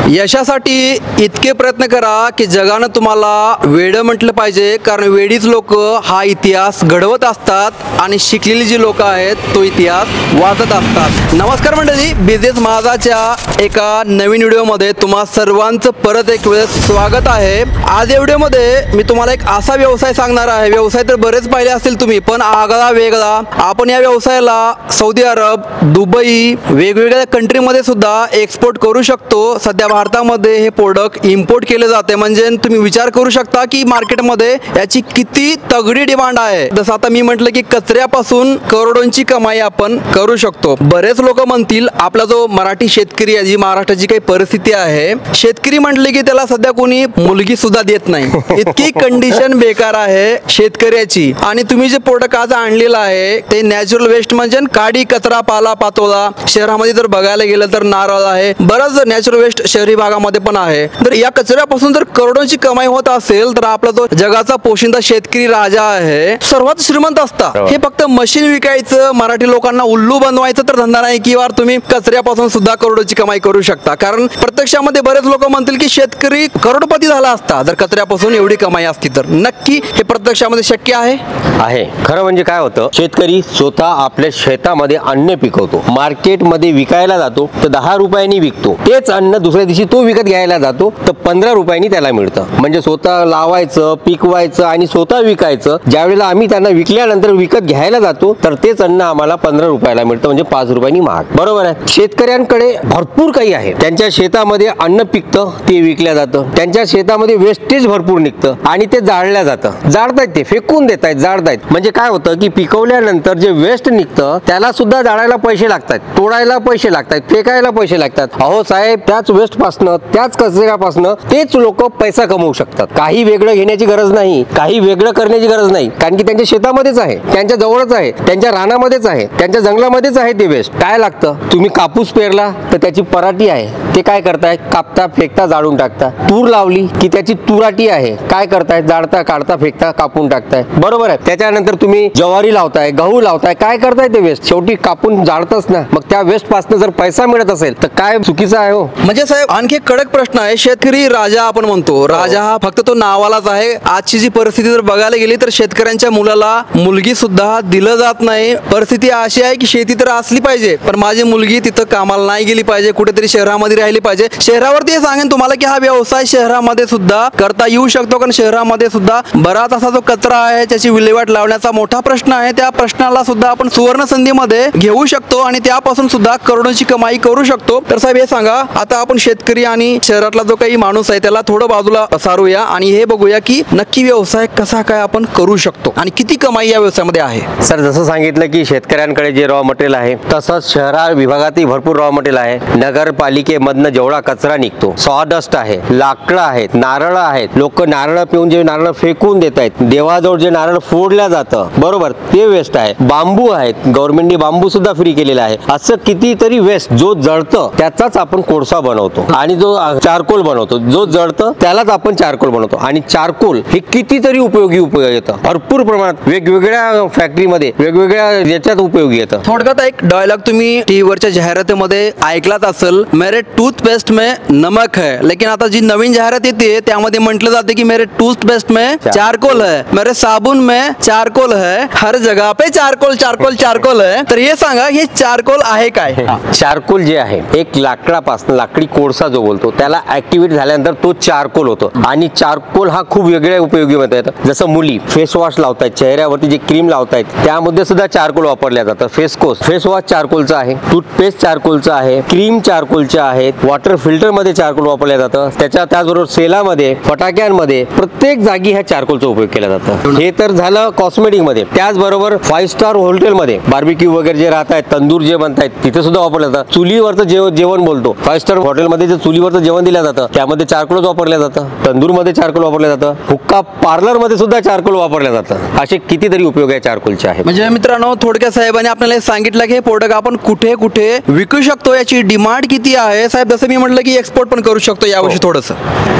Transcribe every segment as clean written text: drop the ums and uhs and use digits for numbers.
यशासाठी इतके प्रयत्न करा की जगानं तुम्हाला वेड म्हटलं पाहिजे, कारण वेडीच लोक हा इतिहास घडवत असतात आणि शिकलेली जी लोक आहेत तो इतिहास वाचत असतात. नमस्कार मंडळी, बिझनेस माझाच्या एका नवीन व्हिडिओमध्ये तुम्हा सर्वांचं परत एक वेळेस स्वागत आहे. आज या व्हिडिओमध्ये मी तुम्हाला एक असा व्यवसाय सांगणार आहे. व्यवसाय तर बरेच पाहिले असतील तुम्ही, पण आगळा वेगळा. आपण या व्यवसायाला सौदी अरब, दुबई, वेगवेगळ्या कंट्रीमध्ये सुद्धा एक्सपोर्ट करू शकतो. सध्या भारतामध्ये हे प्रोडक्ट इम्पोर्ट केले जाते. म्हणजे तुम्ही विचार करू शकता की मार्केटमध्ये याची किती तगडी डिमांड आहे. जसं आता मी म्हटलं की कचऱ्यापासून करोडोंची कमाई आपण करू शकतो. बरेच लोक म्हणतील आपला जो मराठी शेतकरी आहे, जी महाराष्ट्राची काही परिस्थिती आहे, शेतकरी म्हटले की त्याला सध्या कोणी मुलगी सुद्धा देत नाही. इतकी कंडिशन बेकार आहे शेतकऱ्याची. आणि तुम्ही जे प्रोडक्ट आज आणलेलं आहे ते नॅचरल वेस्ट म्हणजे काडी, कचरा, पाला पाचोळा. शहरामध्ये जर बघायला गेलं तर नारळ आहे, बरंच नॅचरल वेस्ट शहरी भागामध्ये पण आहे. तर या कचऱ्यापासून जर करोडोंची कमाई होत असेल तर आपला जो जगाचा पोशिंदा शेतकरी राजा आहे, सर्वात श्रीमंत असता. हे फक्त मशीन विकायचं, मराठी लोकांना उल्लू बनवायचं तर धंदा नाही की वार तुम्ही कचऱ्यापासून सुद्धा करोडोची कमाई करू शकता. कारण प्रत्यक्षामध्ये बरेच लोक म्हणतील की शेतकरी करोडपती झाला असता जर कचऱ्यापासून एवढी कमाई असती. तर नक्की हे प्रत्यक्षामध्ये शक्य आहे. खरं म्हणजे काय होतं, शेतकरी स्वतः आपल्या शेतामध्ये अन्न पिकवतो, मार्केटमध्ये विकायला जातो तर 10 रुपयांनी विकतो. तेच अन्न दुसऱ्या दिवशी तो विकत घ्यायला जातो तर 15 रुपयांनी त्याला मिळतं. म्हणजे स्वतः लावायचं, पिकवायचं आणि स्वतः विकायचं. ज्यावेळेला आम्ही त्यांना विकल्यानंतर विकत घ्यायला जातो तर तेच अन्न आम्हाला 15 रुपयाला मिळतं, म्हणजे 5 रुपयांनी महाग. बरोबर आहे. शेतकऱ्यांकडे भरपूर काही आहे. त्यांच्या शेतामध्ये अन्न पिकतं, ते विकल्या जातं. त्यांच्या शेतामध्ये वेस्टेज भरपूर निघतं आणि ते जाळल्या जातं. जाळतायत, ते फेकून देत आहेत, जाळतायत. म्हणजे काय होतं की पिकवल्यानंतर जे वेस्ट निघतं त्याला सुद्धा जाळायला पैसे लागतात, तोडायला पैसे लागतात, फेकायला पैसे लागतात. अहो साहेब, त्याच वेस्ट पासनं, त्याच कचऱ्यापासनं तेच लोक पैसा कमवू शकतात. काही वेगळं घेण्याची गरज नाही, काही वेगळं करण्याची गरज नाही. कारण की त्यांच्या शेतामध्येच आहे, त्यांच्या जवळच आहे, त्यांच्या रानामध्येच आहे, त्यांच्या जंगलामध्येच आहे ते वेस्ट. काय लागतं, तुम्ही कापूस पेरला तर त्याची पराठी आहे, ते काय करताय, कापता, फेकता, जाळून टाकता. तूर लावली की त्याची तुराटी आहे, काय करताय, जाळता, काढता, फेकता, कापून टाकताय. बरोबर आहे. त्याच्यानंतर तुम्ही ज्वारी लावताय, गहू लावताय, काय करताय, ते वेस्ट शेवटी कापून जाळतच ना. मग त्या वेस्ट पासून जर पैसा मिळत असेल तर काय चुकीचं आहे हो. म्हणजे साहेब, आणखी कडक प्रश्न आहे. शेतकरी राजा आपण म्हणतो, राजा हा फक्त तो नावालाच आहे. आजची जी परिस्थिती जर बघायला गेली तर शेतकऱ्यांच्या मुलाला मुलगी सुद्धा दिलं जात नाही. परिस्थिती अशी आहे की शेती तर असली पाहिजे, पण माझी मुलगी तिथं कामाला नाही गेली पाहिजे, कुठेतरी शहरामध्ये राहिली पाहिजे. शहरावरती हे सांगेन तुम्हाला की हा व्यवसाय शहरामध्ये सुद्धा करता येऊ शकतो, कारण शहरामध्ये सुद्धा बराच असा जो कचरा आहे त्याची विल्हेवाट लावण्याचा मोठा प्रश्न आहे. त्या प्रश्नाला सुद्धा आपण सुवर्ण संधीमध्ये घेऊ शकतो आणि त्यापासून सुद्धा करोडोंची कमाई करू शकतो. तर साहेब हे सांगा, आता आपण शेतकरी आणि शहरातला जो काही माणूस आहे त्याला थोडं बाजूला सारूया आणि हे बघूया की नक्की व्यवसाय कसा काय आपण करू शकतो आणि किती कमाई या व्यवसायामध्ये आहे. सर, जसं सांगितलं की शेतकऱ्यांकडे जे रॉ मटेरियल आहे तसंच शहरा विभागातही भरपूर रॉ मटेरियल आहे. नगरपालिकेमधनं जेवढा कचरा निघतो, सॉडस्ट आहे, लाकडं आहेत, नारळ आहेत, लोक नारळ पिऊन जे नारळ फेकून देत आहेत, देवाजवळ जे नारळ फोडल्या जातं, बरोबर, ते वेस्ट आहे. बांबू आहेत, गव्हर्नमेंटने बांबू सुद्धा फ्री केलेला आहे. असं कितीतरी वेस्ट जो जळतं त्याचाच आपण कोळसा बनवतो आणि जो चारकोल बनवतो, जो जळतं त्यालाच आपण चारकोल बनवतो. आणि चारकोल हे कितीतरी उपयोगी येतं, भरपूर प्रमाणात वेगवेगळ्या फॅक्टरीमध्ये वेगवेगळ्या याच्यात उपयोगी येतं. थोडक्यात एक डायलॉग तुम्ही टीव्हीवरच्या जाहिरातीमध्ये ऐकलाच असेल, मेरे टूथपेस्ट में नमक है. लेकिन आता जी नवीन जाहिरात येते त्यामध्ये म्हटलं जाते की मेरे टूथपेस्ट में चारकोल है, मेरे साबुन में चारकोल है, हर जगह पे चारकोल चारकोल चारकोल है. तर हे सांगा, हे चारकोल आहे काय? चारकोल जे आहे एक लाकडापासून, लाकडी कोळसा जो बोलतो, त्याला ऍक्टिव्हेट झाल्यानंतर तो चारकोल होतो. आणि चारकोल हा खूप वेगळ्या उपयोगी मध्ये येतं. जसं मुली फेस वॉश लावतायत, चेहऱ्यावरती जे क्रीम लावतायत त्यामध्ये सुद्धा चारकोल वापरल्या जातं. फेस वॉश चारकोलचं आहे, टूथपेस्ट चारकोलचं आहे, क्रीम चारकोलच्या आहेत, वॉटर फिल्टर मध्ये चारकोल वापरलं जातं. त्याचबरोबर सेलामध्ये, फटाक्यांमध्ये, प्रत्येक जागी ह्या चारकोलचा उपयोग केला जातो. हे तर झालं कॉस्मेटिक मध्ये. त्याचबरोबर 5 स्टार हॉटेलमध्ये बार्बिक्यू वगैरे जे राहत आहेत, तंदूर जे बनतायत, तिथे सुद्धा वापरलं जातं. चुलीवरचं जेवण बोलतो, 5 स्टार हॉटेलमध्ये जे चुलीवरचं जेवण दिलं जातं त्यामध्ये चारकोलच वापरलं जातं. तंदूरमध्ये चारकोल वापरलं जातं. हुक्का पार्लर मध्ये सुद्धा चारकोल वापरलं जातं. असे कितीतरी उपयोग आहे चारकोलचे आहे. म्हणजे मित्रांनो, थोडक्यात साहेबांनी आपल्याला सांगितलं की हे प्रोडक्ट आपण कुठे कुठे विकू शकतो, याची डिमांड किती आहे. साहेब, जसं मी म्हटलं की एक्सपोर्ट पण करू शकतो यावर्षी थोडंसं.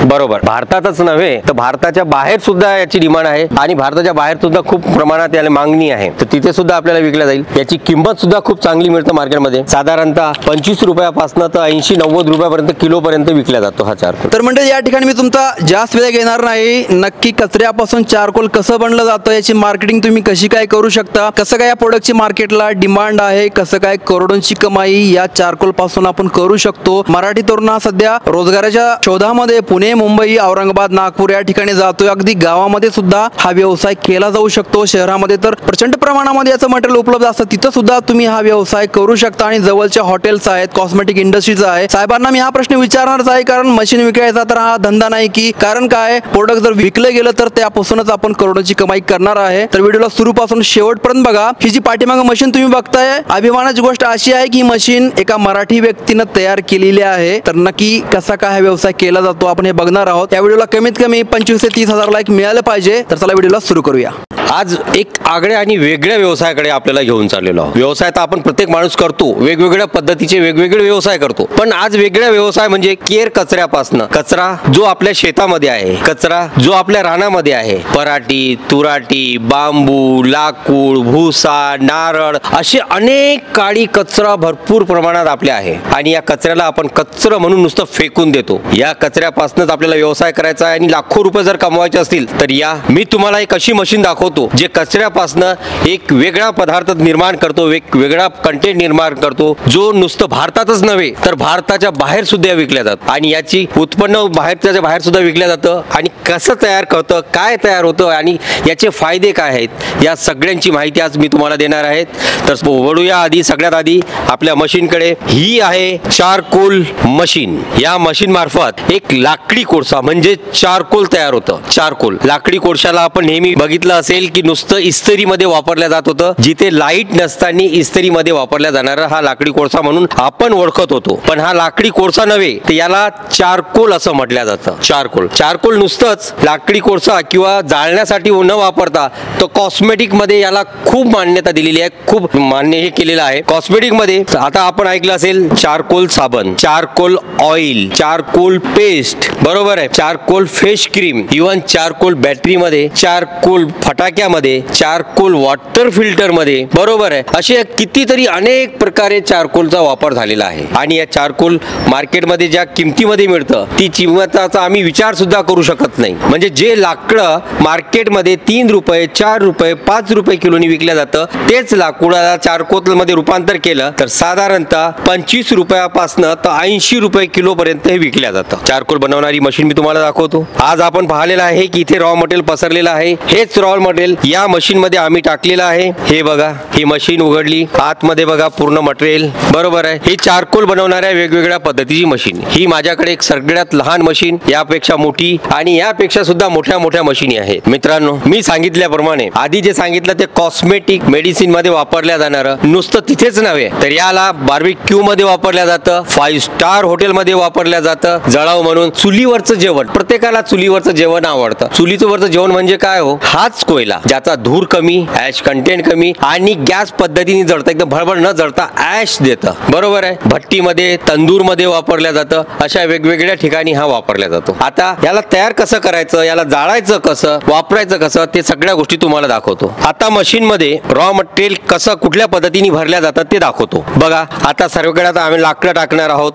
बरोबर. भारतातच नव्हे तर भारताच्या बाहेर सुद्धा याची डिमांड आहे आणि भारताच्या बाहेर सुद्धा खूप प्रमाणात याला मागणी आहे. तर तिथे सुद्धा आपल्याला विकला जाईल. याची किंमत सुद्धा खूप चांगली मिळते मार्केटमध्ये. साधारणतः 25 रुपयापासून तर 80-90 रुपयापर्यंत किलोपर्यंत विकला जातो हा चारकोल. तर म्हणजे या ठिकाणी मी तुमचा जास्त वेळ घेणार नाही. नक्की कचऱ्यापासून चारकोल कसं बनलं जातं, याची मार्केटिंग तुम्ही कशी काय करू शकता, कसं काय या प्रोडक्टची मार्केटला डिमांड आहे, कसं काय करोडोंची कमाई या चारकोल पासून आपण करू शकतो. मराठी तरुण हा सध्या रोजगाराच्या शोधामध्ये पुणे, मुंबई, औरंगाबाद, नागपूर या ठिकाणी जातोय. अगदी गावामध्ये सुद्धा हा व्यवसाय केला जाऊ शकतो. शहरामध्ये तर प्रचंड प्रमाणामध्ये याचं मटेरियल उपलब्ध असतं, तिथं सुद्धा तुम्ही हा व्यवसाय करू शकता. आणि जवळच्या हॉटेल्स आहेत, कॉस्मेटिक इंडस्ट्रीज आहे. साहेबांना मी हा प्रश्न विचारणारच आहे, कारण मशीन विकायचा तर हा धंदा नाही की, कारण काय प्रोडक्ट जर विकलं गेलं तर त्यापासूनच आपण करोडोची कमाई करणार आहे. तर व्हिडिओला सुरूपासून शेवटपर्यंत बघा. ही जी पाठीमागे मशीन तुम्ही बघताय, अभिमानाची गोष्ट अशी आहे की मशीन एका मराठी व्यक्तीनं तयार केलेली आहे. तर नक्की कसा काय हा व्यवसाय केला जातो आपण हे बघणार आहोत. या व्हिडिओला कमीत कमी 25 ते 30 हजार लाईक मिळालं पाहिजे. तर चला व्हिडिओला सुरू करूया. आज एक आगळ्या आणि वेगळ्या व्यवसायाकडे आपल्याला घेऊन चाललेलो आहोत. व्यवसाय तर आपण प्रत्येक माणूस करतो, वेगवेगळ्या पद्धतीचे वेगवेगळे व्यवसाय करतो, पण आज वेगळा व्यवसाय म्हणजे केर कचऱ्यापासनं. कचरा जो आपल्या शेतामध्ये आहे, कचरा जो आपल्या रानामध्ये आहे, पराठी, तुराटी, बांबू, लाकूड, भुसा, नारळ असे अनेक काळी कचरा भरपूर प्रमाणात आपल्या आहे. आणि या कचऱ्याला आपण कचरा म्हणून नुसतं फेकून देतो. या कचऱ्यापासूनच आपल्याला व्यवसाय करायचा आहे आणि लाखो रुपये जर कमवायचे असतील तर मी तुम्हाला एक अशी मशीन दाखवतो जे कचऱ्यापासनं एक वेगळा पदार्थ निर्माण करतो, एक वेगळा कंटेंट निर्माण करतो, जो नुसतं भारतातच नव्हे तर भारताच्या बाहेर सुद्धा विकल्या जातं. आणि याची उत्पन्न बाहेरच्या बाहेर सुद्धा विकल्या जातं. आणि कसं तयार करतं, काय तयार होतं आणि याचे फायदे काय आहेत, या सगळ्यांची माहिती आज मी तुम्हाला देणार आहे. तर वळूया आधी सगळ्यात आधी आपल्या मशीनकडे. ही आहे चारकोल मशीन. या मशीन मार्फत एक लाकडी कोळसा म्हणजे चारकोल तयार होतं. चारकोल लाकडी कोळशाला आपण नेहमी बघितलं असेल की नुसतं इस्त्रीमध्ये वापरल्या जात होतं. जिथे लाईट नसताना इस्त्रीमध्ये वापरल्या जाणारा हा लाकडी कोळसा म्हणून आपण ओळखत होतो. पण हा लाकडी कोळसा नव्हे, तर याला चारकोल असं म्हटलं जातं. चारकोल चारकोल नुसतंच लाकडी कोळसा किंवा जाळण्यासाठी न वापरता तो कॉस्मेटिक मध्ये याला खूप मान्यता दिलेली आहे, खूप मान्य हे केलेलं आहे. कॉस्मेटिक मध्ये आता आपण ऐकलं असेल चारकोल साबण, चारकोल ऑइल, चारकोल पेस्ट, बरोबर आहे, charcoal face cream, even charcoal battery मध्ये, चारकोल फटाक्यामध्ये, चारकोल वॉटर फिल्टर मध्ये, बरोबर आहे. असे कितीतरी अनेक प्रकारे चारकोलचा वापर झालेला आहे. आणि या चारकोल मार्केटमध्ये ज्या किमतीमध्ये मिळतं ती किंमताचा आम्ही विचार सुद्धा करू शकत नाही. म्हणजे जे लाकडं मार्केटमध्ये 3 रुपये, 4 रुपये, 5 रुपये किलोनी विकल्या जातं, तेच लाकूडाला चारकोल मध्ये रूपांतर केलं तर साधारणतः 25 रुपयापासून तर 80 रुपये किलो पर्यंत हे विकल्या जातं. चारकोल बनवणारी मशीन मी तुम्हाला दाखवतो. आज आपण पाहिलेलं आहे की इथे रॉ मटेरियल पसरलेलं आहे. हेच रॉ मटेरियल या मशीन मध्ये आम्ही टाकलेलं आहे. हे बघा, ही मशीन उघडली, आतमध्ये बघा पूर्ण मटेरियल, बरोबर आहे. ही चारकोल बनवणाऱ्या वेगवेगळ्या पद्धतीची मशीन. ही माझ्याकडे एक सगळ्यात लहान मशीन, यापेक्षा मोठी आणि यापेक्षा सुद्धा मोठ्या मोठ्या मशीनी आहेत. मित्रांनो, मी सांगितल्याप्रमाणे आधी जे सांगितलं ते कॉस्मेटिक मेडिसिन मध्ये वापरल्या जाणारं नुसतं तिथेच नव्हे तर याला बार्बिक्यू मध्ये वापरल्या जातं, 5 स्टार हॉटेल मध्ये वापरल्या जातं. जळाव म्हणून चुलीवरचं जेवण, प्रत्येकाला चुलीवरचं जेवण आवडतं. चुलीवरचं जेवण म्हणजे काय हो, हाच कोयला ज्याचा धूर कमी, ऍश कंटेंट कमी आणि गॅस पद्धतीने जळतं, एकदम भडभड न जळता ऍश देतं, बरोबर आहे. भट्टीमध्ये, तंदूर मध्ये वापरल्या जातं. अशा वेगवेगळ्या ठिकाणी हा वापरला जातो. आता याला तयार कसं करायचं, याला जाळायचं कसं, वापरायचं कसं, ते सगळ्या गोष्टी तुम्हाला दाखवतो. आता मशीन मध्ये रॉ मटेरियल कसं कुठल्या पद्धतीने भरल्या जातात ते दाखवतो. बघा, आता सर्वकडे आता आम्ही लाकडं टाकणार आहोत.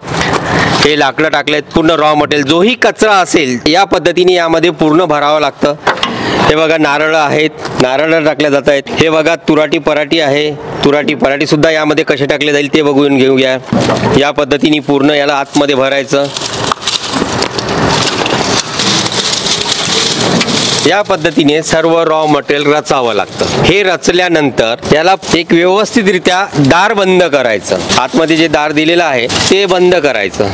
हे लाकडं टाकलेत, पूर्ण रॉ मटेरियल जोही कचरा असेल या पद्धतीने यामध्ये पूर्ण भरावं लागतं. हे बघा, नारळ आहेत, नारळ टाकल्या जात आहेत. हे बघा, तुराटी पराठी आहे, तुराटी पराठी सुद्धा यामध्ये कसे टाकले जाईल ते बघून घेऊया. या पद्धतीने पूर्ण याला आतमध्ये भरायचं. या पद्धतीने सर्व रॉ मटेरियल रचावं लागतं. हे रचल्यानंतर याला एक व्यवस्थितरित्या दार बंद करायचं. आतमध्ये जे दार दिलेलं आहे ते बंद करायचं.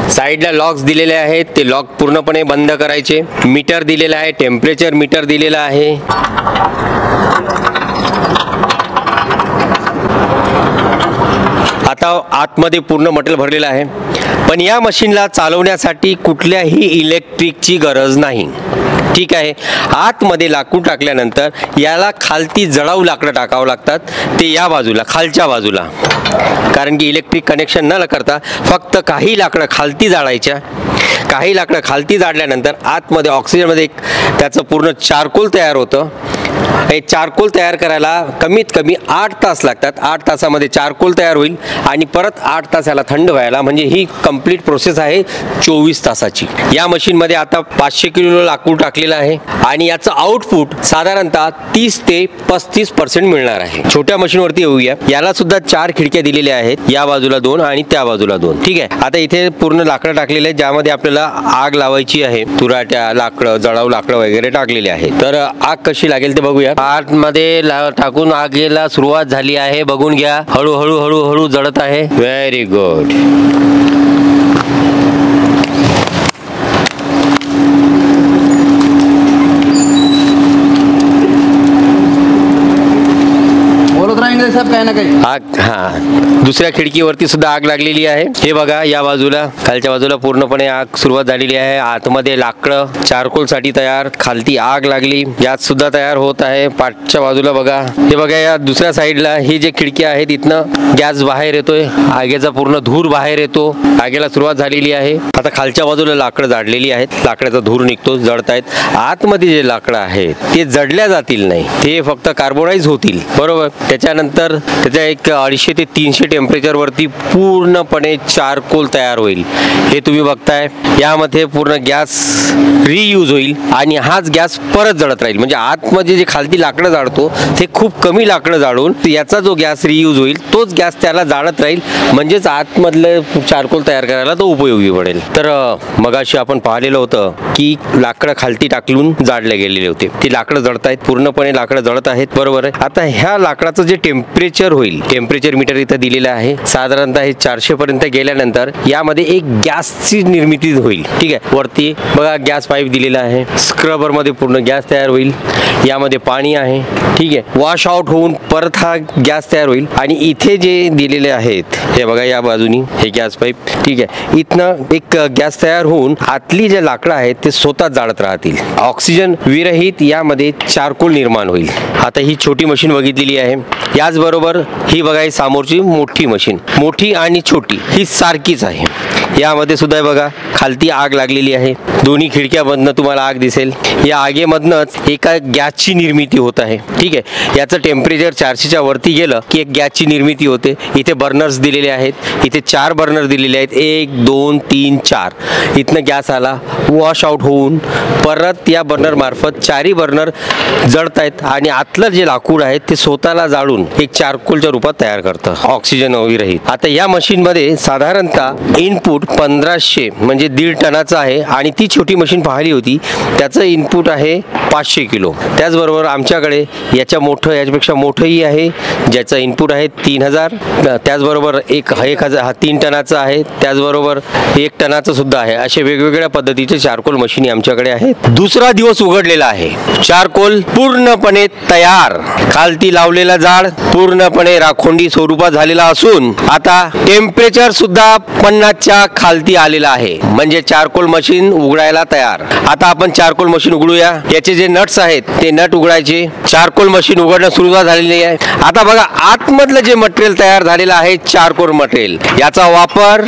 साईडला लॉक्स दिलेले आहेत, ते लॉक पूर्णपणे बंद करायचे. मीटर दिलेलं आहे, टेम्परेचर मीटर दिलेलं आहे. आता आतमध्ये पूर्ण मटेरियल भरलेलं आहे. पण या मशीनला चालवण्यासाठी कुठल्याही इलेक्ट्रिकची गरज नाही. ठीक आहे. आतमध्ये लाकूड टाकल्यानंतर याला खालती जळाऊ लाकडं टाकावं लागतात, ते या बाजूला खालच्या बाजूला, कारण की इलेक्ट्रिक कनेक्शन न करता फक्त काही लाकडं खालती जाळायच्या. काही लाकडं खालती जाळल्यानंतर आतमध्ये ऑक्सिजनमध्ये एक त्याचं पूर्ण चारकोल तयार होतं. हे चारकोल तयार करायला कमीत कमी 8 तास लागतात. 8 तासामध्ये चारकोल तयार होईल आणि परत 8 तास याला थंड व्हायला, म्हणजे ही कंप्लीट प्रोसेस आहे 24 तासाची. या मशीनमध्ये आता 500 किलो लाकूड टाकलेलं आहे आणि याचं आउटपुट साधारणतः 30 ते 35% मिळणार आहे. छोट्या मशीनवरती येऊया. याला सुद्धा 4 खिडक्या दिलेल्या आहेत, या बाजूला 2 आणि त्या बाजूला 2. ठीक आहे. आता इथे पूर्ण लाकडं टाकलेले आहेत, ज्यामध्ये आपल्याला आग लावायची आहे. तुराट्या लाकडं, जळाऊ लाकडं वगैरे टाकलेले आहेत. तर आग कशी लागेल ते बघूया. आतमध्ये टाकून आगीला सुरुवात झाली आहे, बघून घ्या. हळूहळू हळूहळू जळत आहे. Very good. साहेब काही ना काही आग, हा, दुसऱ्या खिडकीवरती सुद्धा आग लागलेली आहे. हे बघा, या बाजूला खालच्या बाजूला पूर्णपणे आग सुरुवात झालेली आहे. आतमध्ये लाकडं चारकोल साठी तयार, खालती आग लागली, यात सुद्धा तयार होत आहे. पाठच्या बाजूला बघा, हे बघा, या दुसऱ्या साईडला ही जे खिडकी आहे तिथनं गॅस बाहेर येतोय, आगीचा पूर्ण धूर बाहेर येतो. आगीला सुरुवात झालेली आहे. आता खालच्या बाजूला लाकडं जाळलेली आहेत, लाकडाचा धूर निघतो, जळतायत. आतमध्ये जे लाकडं आहेत ते जळल्या जातील नाही, ते फक्त कार्बोनाइज होतील, बरोबर. त्याच्यानंतर त्याच्या एक 250 ते 300 टेम्परेचर वरती पूर्णपणे चारकोल तयार होईल. हे तुम्ही बघताय. यामध्ये पूर्ण गॅस रियूज होईल आणि हाच गॅस परत जळत राहील. म्हणजे आतमध्ये जे खालती लाकडं जाळतो ते खूप कमी लाकडं जाळून याचा जो गॅस रियूज होईल तोच गॅस त्याला जाळत राहील, म्हणजेच आतमधलं चारकोल तयार करायला तो उपयोगी पडेल. तर मगाशी आपण पाहिलेलं होतं की लाकडं खालती टाकून जाळले गेलेले होते, ती लाकडं जळत आहेत, पूर्णपणे लाकडं जळत आहेत, बरोबर आहे. आता ह्या लाकडाचं जे टेम्परेचर होईल, टेम्परेचर मीटर इथं दिलेलं आहे, साधारणतः हे 400 पर्यंत गेल्यानंतर यामध्ये एक गॅसची निर्मिती होईल. ठीक आहे. वरती बघा गॅस पाईप दिलेला आहे, स्क्रबर मध्ये पूर्ण गॅस तयार होईल, यामध्ये पाणी आहे. ठीक आहे. वॉश आउट होऊन परत हा गॅस तयार होईल आणि इथे जे दिलेले आहेत हे बघा, या बाजूनी हे गॅस पाईप. ठीक आहे. इथनं एक गॅस तयार होऊन आतली जे लाकडं आहेत ते स्वतः जाळत राहतील. ऑक्सिजन विरहित यामध्ये चारकोल निर्माण होईल. आता ही छोटी मशीन बघितलेली आहे, याचबरोबर ही बघा ही समोरची मोठी मशीन, मोठी आणि छोटी ही सारखीच आहे. यामध्ये सुद्धा बघा खालती आग लागलेली आहे, दोन्ही खिडक्यामधनं तुम्हाला आग दिसेल. या आगीमधनंच एका गॅसची निर्मिती होत आहे. ठीक आहे. याचं टेम्परेचर 400च्या वरती गेलं की एक गॅसची निर्मिती होते. इथे बर्नर्स दिलेले आहेत, इथे 4 बर्नर दिलेले आहेत, 1 2 3 4. इथनं गॅस आला, वॉश आउट होऊन परत या बर्नर मार्फत 4ही बर्नर जळत आहेत आणि आतलं जे लाकूड आहे ते स्वतःला जाळून एक चारकोलच्या रूपात तयार करतं, ऑक्सिजन विरहित. आता या मशीनमध्ये साधारणतः इनपुट 1500 म्हणजे 1.5 टनाचं आहे आणि ती छोटी मशीन पाहिली होती त्याचं इनपुट आहे 500 किलो. त्याचबरोबर आमच्याकडे याच्यापेक्षा मोठंही आहे, ज्याचं इनपुट आहे 3000. त्याचबरोबर 1000 हा 3 टनाचा आहे, त्याचबरोबर 1 टनाचं सुद्धा आहे. असे वेगवेगळ्या पद्धतीचे चारकोल मशीनी आमच्याकडे आहेत. दुसरा दिवस उघडलेला आहे, चारकोल पूर्णपणे तयार, खालती लावलेला जाळ पूर्णपणे राखोंडी स्वरूपात झालेला असून आता टेम्परेचर सुद्धा 50च्या खालती आलेला आहे, म्हणजे चारकोल मशीन उघडायला तयार. आता आपण चारकोल मशीन उघडूया. याचे जे नट्स आहेत ते नट उघडायचे. चारकोल मशीन उघडणं सुरुवात झालेली आहे. आता बघा आतमधलं जे मटेरियल तयार झालेलं आहे चारकोल मटेरियल, याचा वापर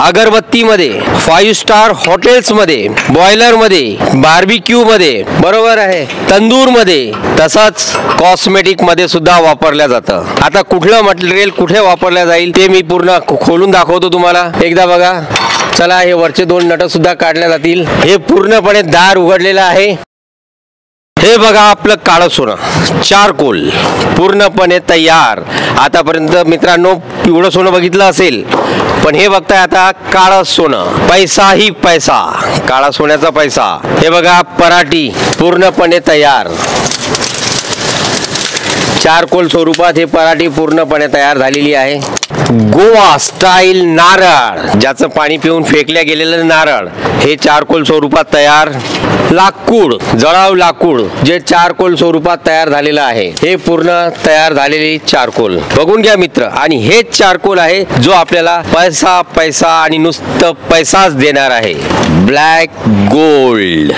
अगरबत्तीमध्ये, 5 स्टार हॉटेल्समध्ये, बॉयलरमध्ये, बार्बिक्यूमध्ये, बरोबर आहे, तंदूरमध्ये, तसंच कॉस्मेटिक मध्ये सुद्धा वापरल्या जातं. आता कुठलं मटेरियल कुठे वापरल्या जाईल ते मी पूर्ण खोलून दाखवतो तुम्हाला. एकदा बघा. चला, हे वरचे 2 नट सुद्धा काढल्या जातील. हे पूर्णपणे दार उघडलेलं आहे. हे बघा आपलं काळं सोनं, चारकोल पूर्णपणे तयार. आतापर्यंत मित्रांनो पिवळं सोनं बघितलं असेल, पण हे बघताय आता काळं सोनं, पैसा ही पैसा, काळा सोन्याचा पैसा. हे बघा पराठी पूर्णपणे तयार. चारकोल स्वरूपात हे पराठी पूर्णपणे तयार झालेली आहे. गोवा स्टाईल नारळ, ज्याचं पाणी पिऊन फेकल्या गेलेलं नारळ हे चारकोल स्वरूपात तयार. लाकूड, जळाव लाकूड जे चारकोल स्वरूपात तयार झालेलं आहे, हे पूर्ण तयार झालेली चारकोल बघून घ्या मित्र. आणि हेच चारकोल आहे जो आपल्याला पैसा पैसा आणि नुसतं पैसाच देणार आहे. ब्लॅक गोल्ड,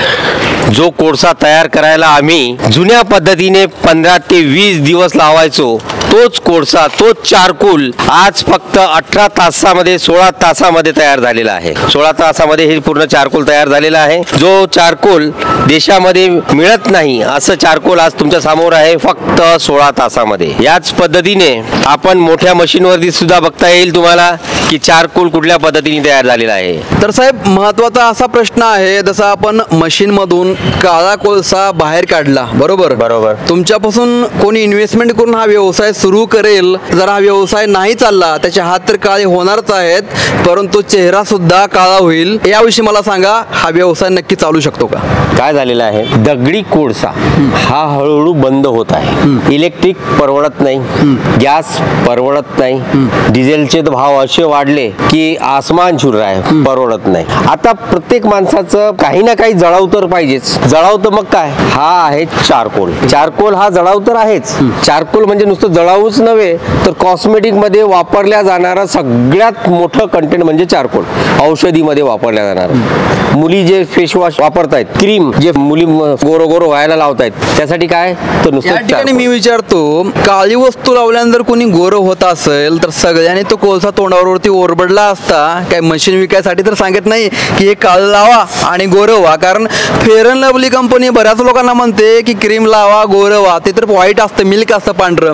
जो कोळसा तयार करायला आम्ही जुन्या पद्धतीने 15 ते 20 दिवस लावायचो, तोच कोळसा, तोच चारकोल आज फक्त 18 तासामध्ये 16 तासामध्ये तयार झालेला आहे. 16 तासामध्ये हे पूर्ण चारकोल तयार झालेला आहे. जो चारकोल देशामध्ये मिळत नाही असं चारकोल आज तुमच्या समोर आहे फक्त 16 तासामध्ये. याच पद्धतीने आपण मोठ्या मशीनवरती सुद्धा बघता येईल तुम्हाला की चारकोल कुठल्या पद्धतीने तयार झालेला आहे. तर साहेब, महत्वाचा असा प्रश्न आहे, जसा आपण मशीन मधून काळा कोळसा बाहेर काढला, बरोबर बरोबर. तुमच्यापासून कोणी इन्व्हेस्टमेंट करून हा व्यवसाय सुरू करेल, जर हा व्यवसाय नाही चालला त्याचे हात तर काळे होणारच आहेत, परंतु चेहरा सुद्धा काळा होईल. याविषयी मला सांगा, हा व्यवसाय नक्की चालू शकतो का? काय झालेलं आहे, दगडी कोळसा हा हळूहळू बंद होत आहे. इलेक्ट्रिक परवडत नाही, गॅस परवडत नाही, डिझेलचे भाव असे वाढले की आसमान छू रहा है, परवडत नाही. आता प्रत्येक माणसाचं काही ना काही जळाव तर पाहिजेच. जळाव तर मग काय, हा आहे चारकोल. चारकोल हा जळाव तर आहेच. चारकोल म्हणजे नुसतं जळावूच नव्हे तर कॉस्मेटिक मध्ये वापरल्या जाणारा सगळ्यात मोठं कंटेंट म्हणजे चारकोल. औषधीमध्ये वापरल्या जाणार, मुली जे फेस वॉश वापरतायत, क्रीम जे मुली गोरो गोरो व्हायला लावतायत, त्यासाठी काय तर या नुसतं ठिकाणी मी विचारतो, काळी वस्तू लावल्यानंतर कोणी गोरं होत असेल तर सगळ्यांनी तो कोळसा तोंडावरती ओरबडला असता. काय मशीन विकायसाठी तर सांगत नाही की हे काळ लावा आणि गोरं व्हा, कारण फेअर अँड लवली कंपनी बऱ्याच लोकांना म्हणते की क्रीम लावा गोरं व्हा. ते तर व्हाईट असतं, मिल्क असतं पांढरं,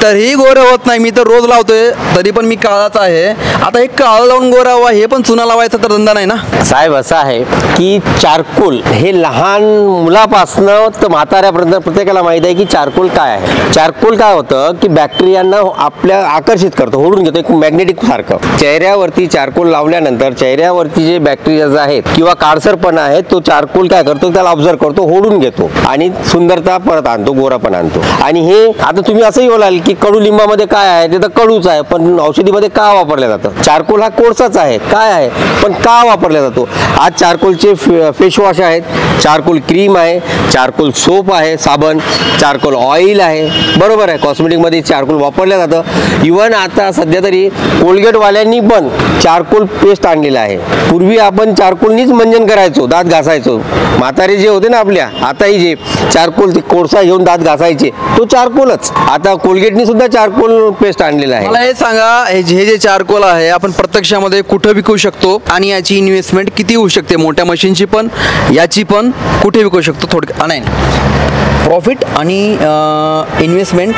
तरीही गोरं होत नाही. मी तर रोज लावतोय तरी पण मी काळाच आहे. आता हे काळं लावून गोरा व्हा, हे पण चुना लावायचा तर धंदा नाही ना साहेब. असं आहे की चारकोल हे लहान मुलापासनं तर म्हाताऱ्यापर्यंत प्रत्येकाला माहित आहे की चारकोल काय आहे. चारकोल काय होतं की बॅक्टेरियांना आपल्या आकर्षित करतो, ओढून घेतो, एक मॅग्नेटिक सारखं. चेहऱ्यावरती चारकोल लावल्यानंतर चेहऱ्यावरती जे बॅक्टेरिया आहेत किंवा काळसरपणा आहे तो चारकोल काय करतो, त्याला ऑब्झर्व करतो, ओढून घेतो आणि सुंदरता परत आणतो, गोरापणा आणतो. आणि हे आता तुम्ही असंही बोलाल की कडुलिंबामध्ये काय आहे, ते तर कडूच आहे, पण औषधीमध्ये का वापरलं जातं? चारकोल हा कोळसाच आहे, काय आहे, पण का वापरला जातो? आज चारकोलचे फेस वॉश आहेत, चारकोल क्रीम आहे, चारकोल सोप आहे, साबण, चारकोल ऑइल आहे, बरोबर आहे. कॉस्मेटिकमध्ये चारकोल वापरलं जातं. इव्हन आता सध्या तरी कोलगेटवाल्यांनी पण चारकोल पेस्ट आणलेला आहे. पूर्वी आपण चारकोलनीच मंजन करायचो, दात घासायचो. म्हातारे जे होते ना आपल्या, आताही जे चारकोल ते कोळसा घेऊन दात घासायचे, तो चारकोलच. आता कोलगेटनी सुद्धा चारकोल पेस्ट आणलेला आहे. मला हे सांगा, हे जे चारकोल आहे आपण प्रत्यक्षामध्ये कुठं विकू शकतो आणि याची इन्व्हेस्टमेंट किती होऊ शकते? मोठ्या मशीनची पण, याची पण, कुठे विकू शकतो? थोडक्यात नाही, प्रॉफिट आणि इन्व्हेस्टमेंट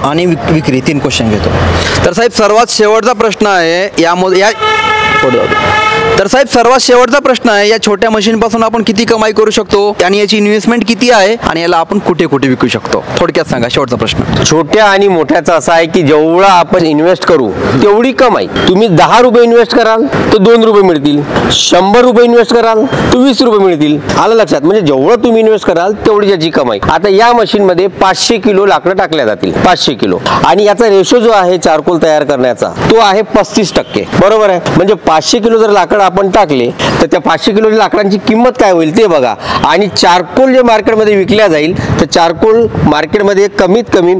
आणि विक्री, 3 क्वेश्चन घेतो. तर साहेब, सर्वात शेवटचा प्रश्न आहे यामध्ये, तर साहेब सर्वात शेवटचा प्रश्न आहे, या छोट्या मशीन पासून आपण किती कमाई करू शकतो आणि याची इन्व्हेस्टमेंट किती आहे आणि याला आपण कुठे कुठे विकू शकतो? थोडक्यात सांगा, शेवटचा प्रश्न. छोट्या आणि मोठ्याचा असा आहे की जेवढा आपण इन्व्हेस्ट करू तेवढी कमाई. तुम्ही 10 रुपये इन्व्हेस्ट कराल तर 2 रुपये मिळतील, 100 रुपये इन्व्हेस्ट कराल तर 20 रुपये मिळतील. आलं लक्षात? म्हणजे जेवढं तुम्ही इन्व्हेस्ट कराल तेवढी त्याची कमाई. आता या मशीनमध्ये 500 किलो लाकडं टाकल्या जातील, 500 किलो, आणि याचा रेशो जो आहे चारकोल तयार करण्याचा तो आहे 35%, बरोबर आहे. म्हणजे 500 किलो जर लाकड आपण टाकले तर त्या 500 किलो लाकडांची किंमत काय होईल ते बघा. आणि चारकोल जे मार्केटमध्ये विकल्या जाईल तर चारकोल मार्केटमध्ये कमीत कमी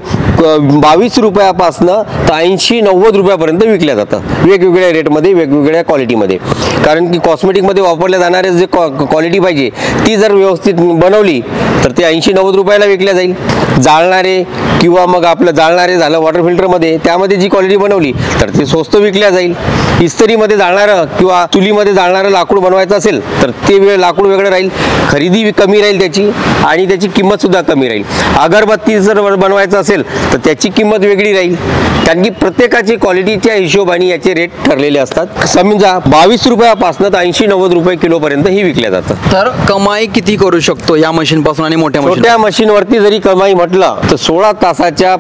22 रुपयापासनं तर 80-90 रुपयापर्यंत विकल्या जातं, वेगवेगळ्या रेटमध्ये, वेगवेगळ्या क्वालिटीमध्ये. कारण की कॉस्मेटिकमध्ये वापरल्या जाणारे जे क्वालिटी पाहिजे ती जर व्यवस्थित बनवली तर ते 80-90 रुपयाला विकल्या जाईल. जाळणारे किंवा मग आपलं जाळणारे झालं वॉटर फिल्टरमध्ये, त्यामध्ये जी क्वालिटी बनवली तर ते स्वस्त विकल्या जाईल. इस्त्रीमध्ये जाळणारं किंवा चुलीमध्ये जाळणारं लाकूड बनवायचं असेल तर ते लाकूड वेगळं राहील, खरेदी कमी राहील त्याची आणि त्याची किंमत सुद्धा कमी राहील. अगरबत्ती जर बनवायचं असेल तर त्याची किंमत वेगळी राहील, कारण की प्रत्येकाची क्वालिटीच्या हिशोबाने याचे रेट ठरलेले असतात. समजा 22 रुपयापासून तर 80-90 रुपये किलोपर्यंत ही विकल्या जातं. तर कमाई किती करू शकतो या मशीन पासून आणि मोठ्या मशीनवरती जरी कमाई म्हटलं तर 16 तासाच्या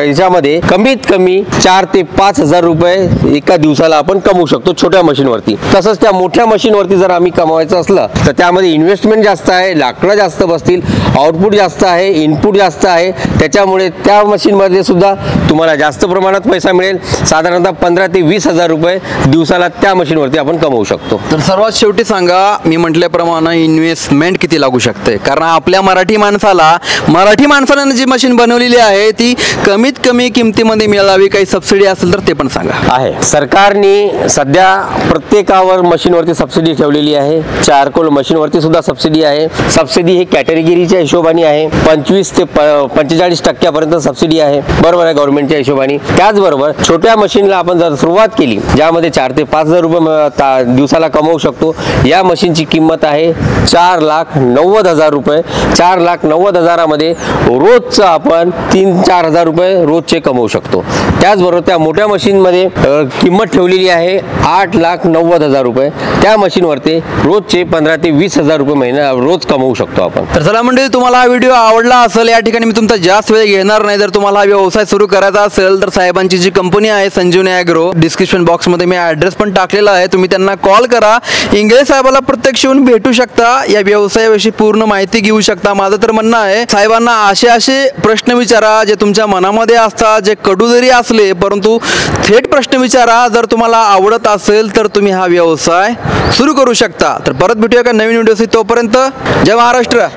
याच्यामध्ये कमीत कमी 4 ते 5 हजार रुपये एका दिवसाला आपण कमवू कमवू शकतो छोट्या मशीनवरती. तसंच त्या मोठ्या मशीनवरती जर आम्ही कमवायचं असलं तर त्यामध्ये इन्व्हेस्टमेंट जास्त आहे, लाकडं जास्त बसतील, आउटपुट जास्त आहे, इनपुट जास्त आहे. त्याच्यामुळे त्या मशीनमध्ये सुद्धा तुम्हाला जास्त प्रमाणात पैसा मिळेल. साधारणतः 15 ते 20 हजार रुपये दिवसाला त्या मशीनवरती आपण कमवू शकतो. तर सर्वात शेवटी सांगा, मी म्हटल्याप्रमाणे इन्व्हेस्टमेंट किती लागू शकते? कारण आपल्या मराठी माणसानं जी मशीन बनवलेली आहे ती कमीत कमी किमतीमध्ये मिळावी. काही सबसिडी असेल तर ते पण सांगा. आहे, सरकारने सध्या प्रत्येकावर मशीनवरती सबसिडी ठेवलेली आहे. चारकोल मशीनवरती सुद्धा सबसिडी आहे. सबसिडी ही कॅटेगरीच्या हिशोबाने आहे. 25 ते 45% सबसिडी आहे, बरोबर आहे, गव्हर्नमेंटच्या हिशोबाने. त्याचबरोबर छोट्या मशीनला आपण जर सुरुवात केली, ज्यामध्ये 4 ते 5 हजार रुपये दिवसाला कमवू शकतो, या मशीनची किंमत आहे 4,90,000 रुपये. 4,90,000मध्ये रोजचं आपण 3-4 हजार रुपये रोजचे कमवू शकतो. त्याचबरोबर त्या मोठ्या मशीनमध्ये किंमत ठेवलेली आहे 8,90,000 रुपये. त्या मशीनवरती रोजचे 15 ते 20 हजार रुपये महिना रोज कमवू शकतो आपण. तर चला मंडळी, तुम्हाला हा व्हिडिओ आवडला असेल. या ठिकाणी मी तुमचा जास्त वेळ घेणार नाही. जर तुम्हाला हा व्यवसाय सुरू करायचा असेल तर साहेबांची जी कंपनी आहे संजीवनी ॲग्रो, डिस्क्रिप्शन बॉक्समध्ये मी ॲड्रेस पण टाकलेला आहे. तुम्ही त्यांना कॉल करा, इंगळे साहेबाला प्रत्यक्ष येऊन भेटू शकता, या व्यवसायाविषयी पूर्ण माहिती घेऊ शकता. माझं तर म्हणणं आहे, साहेबांना असे प्रश्न विचारा जे तुमच्या मनामध्ये असतात, जे कडू जरी असले परंतु थेट प्रश्न विचारा. जर तुम्हाला आवडत असेल तर तुम्ही हा व्यवसाय सुरू करू शकता. तर परत भेटूया का नवीन व्हिडिओशी. तोपर्यंत जय महाराष्ट्र.